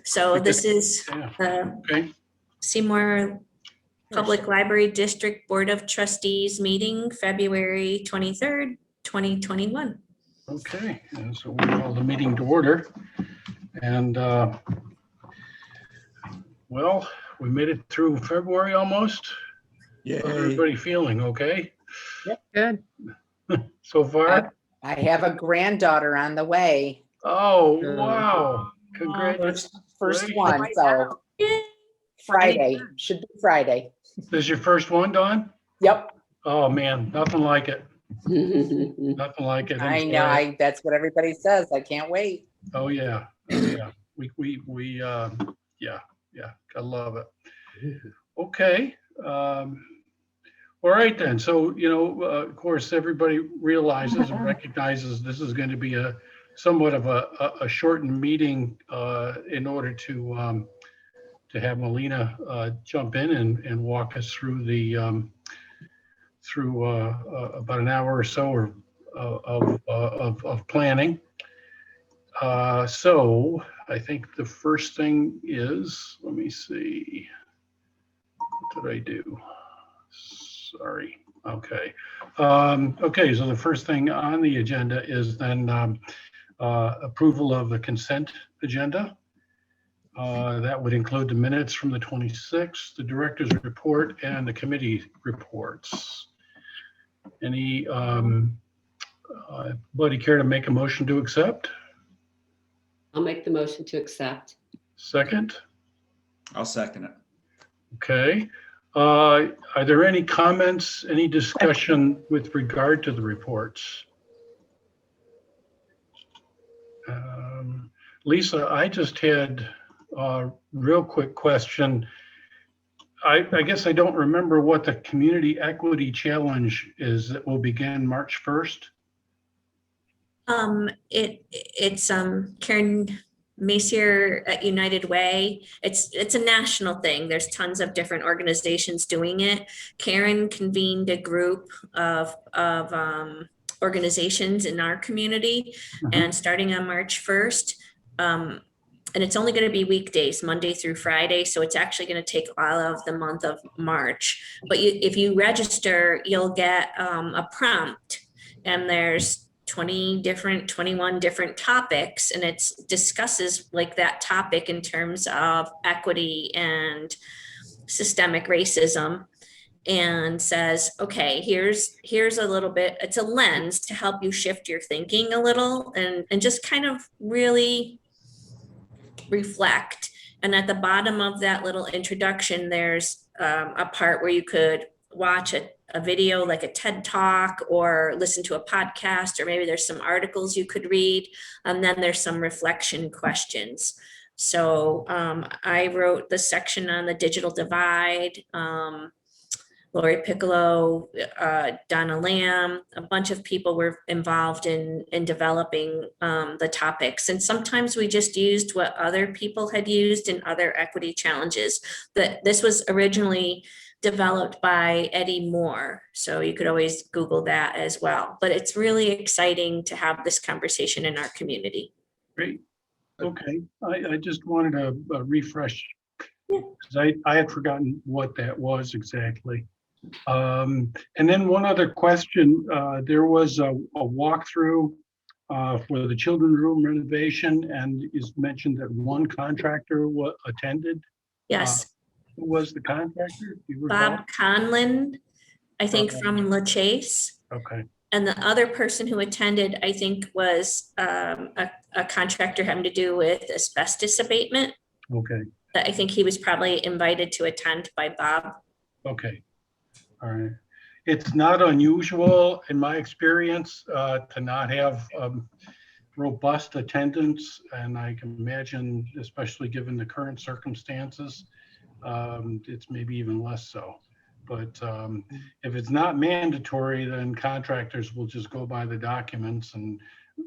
So this is Okay. Seymour Public Library District Board of Trustees meeting, February 23rd, 2021. Okay, and so we'll call the meeting to order. And well, we made it through February almost. Yay. How's everybody feeling? Okay, Yep, good. so far? I have a granddaughter on the way. Oh, wow. Congratulations. First one, so Friday, should be Friday. This is your first one, Dawn? Yep, Oh, man, nothing like it. Nothing like it. I know, that's what everybody says. I can't wait. Oh, yeah. Yeah. Yeah. I love it. Okay. All right then. So, of course, everybody realizes and recognizes this is going to be a somewhat of a shortened meeting in order to have Melina jump in and walk us through the about an hour or so of planning. So I think the first thing is, let me see, what did I do? Sorry. Okay. Okay, so the first thing on the agenda is then approval of the consent agenda. That would include the minutes from the 26th, the director's report, and the committee reports. Anybody care to make a motion to accept? I'll make the motion to accept. Second? I'll second it. Okay. Are there any comments, any discussion with regard to the reports? Lisa, I just had a real quick question. I guess I don't remember what the Community Equity Challenge is that will begin March 1st. It's Karen Macier at United Way. It's a national thing. There's tons of different organizations doing it. Karen convened a group of organizations in our community, and starting on March 1st, and it's only going to be weekdays, Monday through Friday. So it's actually going to take all of the month of March. But if you register, you'll get a prompt, and there's 21 different topics, and it discusses like that topic in terms of equity and systemic racism, and says, okay, here's a little bit, it's a lens to help you shift your thinking a little and just kind of really reflect. And at the bottom of that little introduction, there's a part where you could watch a video like a TED Talk or listen to a podcast, or maybe there's some articles you could read, and then there's some reflection questions. So I wrote the section on the digital divide. Lori Piccolo, Donna Lamb, a bunch of people were involved in developing the topics. And sometimes we just used what other people had used in other equity challenges. This was originally developed by Eddie Moore. So you could always Google that as well. But it's really exciting to have this conversation in our community. Great. Okay. I just wanted a refresh, because I had forgotten what that was exactly. And then one other question, there was a walkthrough for the children's room renovation, and is mentioned that one contractor attended. Yes. Who was the contractor? Do you Bob recall? Conlon, I think, Okay. from La Chase. Okay. And the other person who attended, I think, was a contractor having to do with asbestos abatement. Okay. I think he was probably invited to attend by Bob. Okay. All right. It's not unusual in my experience to not have robust attendance, and I can imagine, especially given the current circumstances, it's maybe even less so. But if it's not mandatory, then contractors will just go by the documents and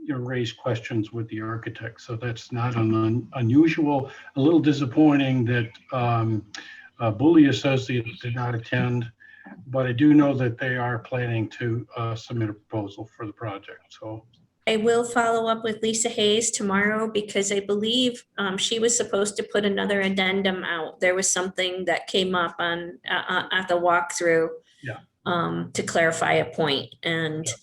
raise questions with the architect. So that's not unusual. A little disappointing that Bully Associates did not attend, but I do know that they are planning to submit a proposal for the project. So I will follow up with Lisa Hayes tomorrow because I believe she was supposed to put another addendum out. There was something that came up on at the walkthrough. Yeah. To clarify a point, and Yeah.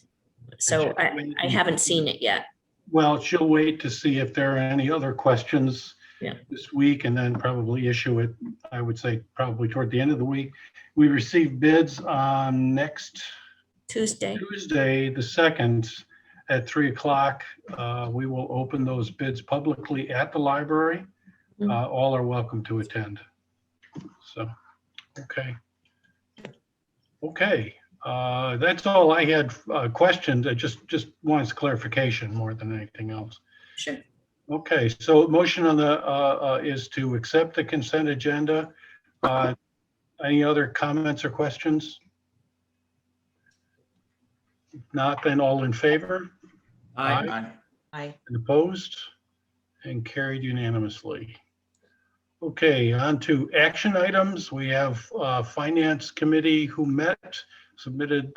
so And she'll I haven't seen it yet. Well, she'll wait to see if there are any other questions Yeah. this week and then probably issue it, I would say, probably toward the end of the week. We received bids on next Tuesday. Tuesday, the 2nd, at 3 o'clock. We will open those bids publicly at the library. All are welcome to attend. So, okay. Okay, that's all I had questions. I just wanted clarification more than anything else. Sure. Okay, so motion on the is to accept the consent agenda. Any other comments or questions? If not, then all in favor? Aye. Aye. Aye. And opposed? And carried unanimously. Okay, on to action items. We have Finance Committee who met, submitted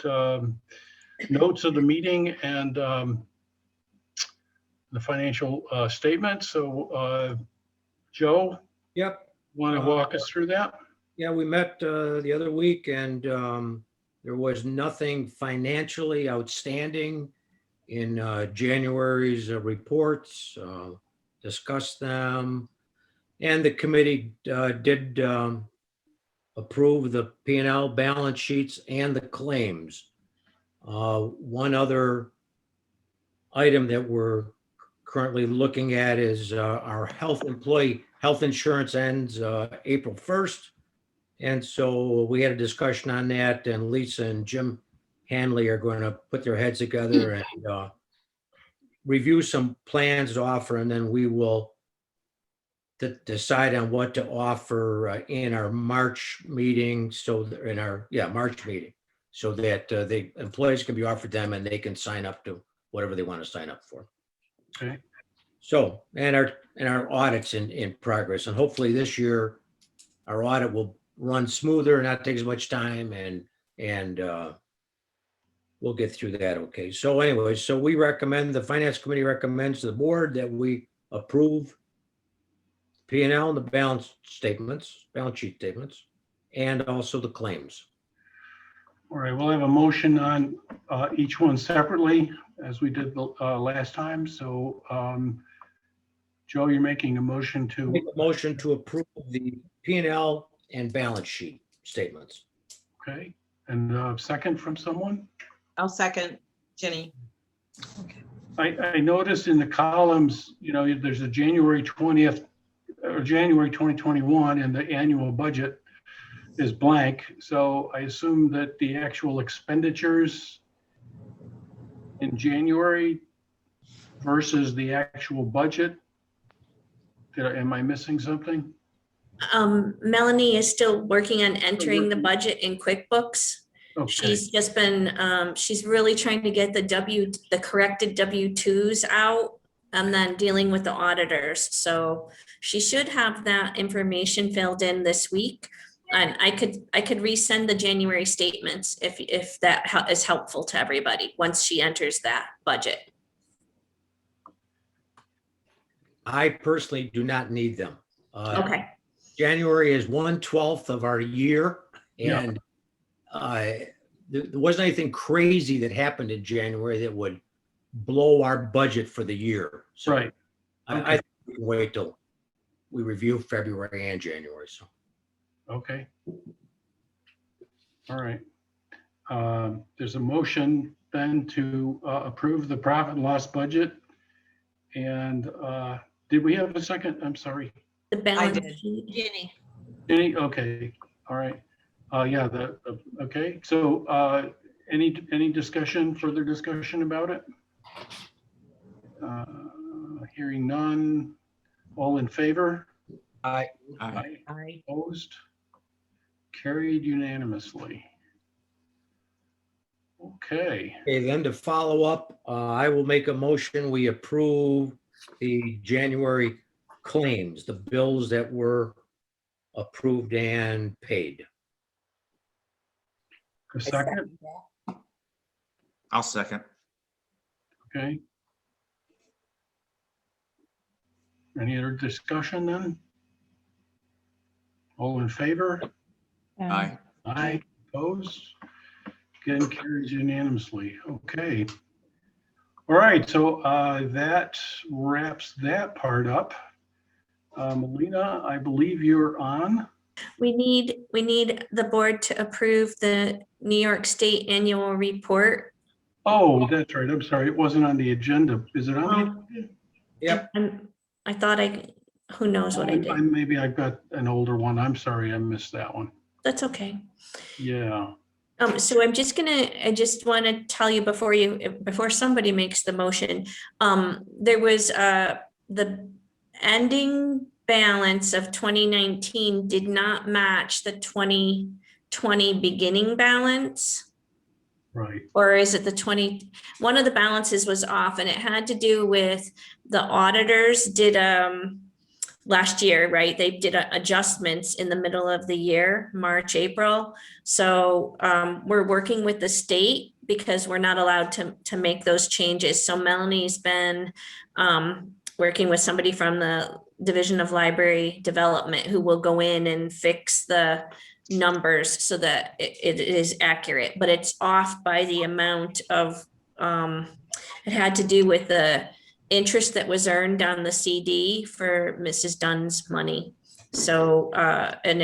notes of the meeting and the financial statement. So Joe, Yep, want to walk us through that? yeah, we met the other week and there was nothing financially outstanding in January's reports. Discussed them. And the committee did approve the P&L balance sheets and the claims. One other item that we're currently looking at is our employee health insurance ends April 1st. And so we had a discussion on that, and Lisa and Jim Hanley are going to put their heads together and review some plans to offer, and then we will decide on what to offer in our March meeting. So in our March meeting, so that the employees can be offered them and they can sign up to whatever they want to sign up for. Okay. So, and our audits in progress, and hopefully this year our audit will run smoother, not take as much time, and we'll get through that. Okay. So anyway, so the Finance Committee recommends to the board that we approve P&L and the balance sheet statements, and also the claims. All right, we'll have a motion on each one separately as we did last time. So Joe, you're making a motion to. Make a motion to approve the P&L and balance sheet statements. Okay, and second from someone? I'll second, Jenny. I noticed in the columns, there's a January 20th or January 2021 and the annual budget is blank. So I assume that the actual expenditures in January versus the actual budget. Am I missing something? Melanie is still working on entering the budget in QuickBooks. Okay, She's just been, she's really trying to get the corrected W-2s out and then dealing with the auditors. So she should have that information filled in this week. And I could resend the January statements if that is helpful to everybody once she enters that budget. I personally do not need them. Okay, January is 1/12 of our year, Yeah. and there wasn't anything crazy that happened in January that would blow our budget for the year. So right. I think we can wait till we review February and January. So Okay. All right. There's a motion then to approve the profit and loss budget. And did we have a second? I'm sorry. the balance did. sheet. Jenny. Any? Okay. All right. Yeah. Okay. So any discussion, further discussion about it? Hearing none. All in favor? I Aye. Aye. Opposed? Carried unanimously. Okay. Okay, then to follow up, I will make a motion, we approve the January claims, the bills that were approved and paid. A second. I'll second. Okay. Any other discussion then? All in favor? Aye. Aye, opposed? Again, carries unanimously. Okay. All right, so that wraps that part up. Melina, I believe you're on. We need the board to approve the New York State Annual Report. Oh, that's right. I'm sorry. It wasn't on the agenda. Is it on the agenda? Yep. I thought who knows what I did. Maybe I've got an older one. I'm sorry. I missed that one. That's okay. Yeah. So I just want to tell you before somebody makes the motion, there was the ending balance of 2019 did not match the 2020 beginning balance. Right. Or is it one of the balances was off, and it had to do with the auditors did last year, right? They did adjustments in the middle of the year, March, April. So we're working with the state because we're not allowed to make those changes. So Melanie's been working with somebody from the Division of Library Development who will go in and fix the numbers so that it is accurate, but it's off by the amount of, it had to do with the interest that was earned on the CD for Mrs. Dunn's money. So, and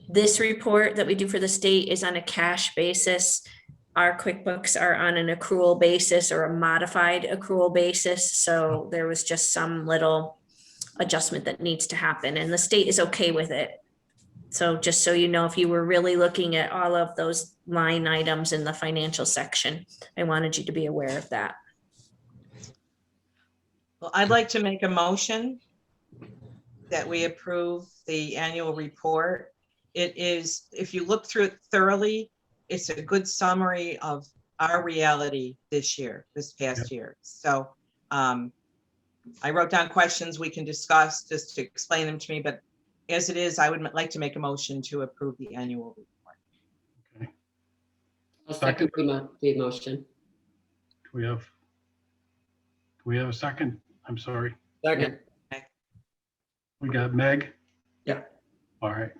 this report that we do for the state is on a cash basis. Our QuickBooks are on an accrual basis or a modified accrual basis. So there was just some little adjustment that needs to happen, and the state is okay with it. So just so you know, if you were really looking at all of those line items in the financial section, I wanted you to be aware of that. Well, I'd like to make a motion that we approve the annual report. It is, if you look through it thoroughly, it's a good summary of our reality this past year. So I wrote down questions we can discuss just to explain them to me, but as it is, I would like to make a motion to approve the annual report. Okay. I'll second the motion. Do we have a second? I'm sorry. Second. We got Meg? Yeah. All right.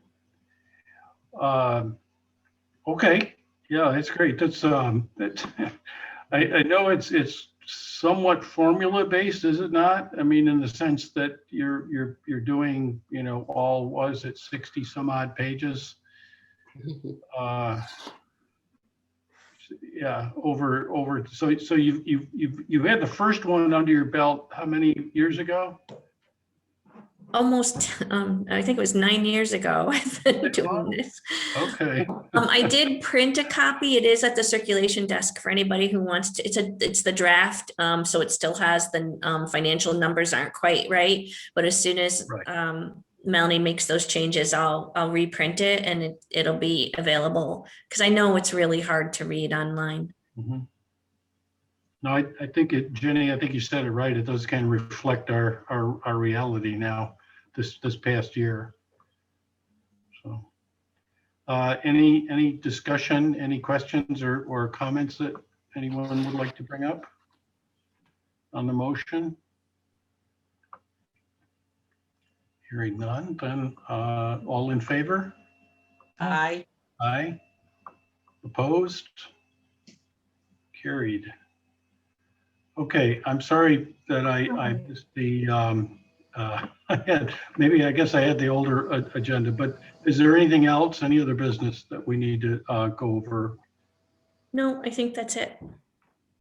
Okay. Yeah, that's great. That's I know it's somewhat formula based, is it not? I mean, in the sense that you're doing, all was it 60 some odd pages? Yeah, over. So you've had the first one under your belt how many years ago? Almost, I think it was 9 years ago I've been doing this. Okay. I did print a copy. It is at the circulation desk for anybody who wants to. It's the draft, so it still has the financial numbers aren't quite right. But as soon as Right. Melanie makes those changes, I'll reprint it and it'll be available because I know it's really hard to read online. Mhm. No, I think Jenny, I think you said it right. It does kind of reflect our reality now, this past year. So, any discussion, any questions or comments that anyone would like to bring up on the motion? Hearing none, then all in favor? Aye. Aye. Opposed? Carried. Okay, I'm sorry that I missed the, I guess I had the older agenda, but is there anything else, any other business that we need to go over? No, I think that's it.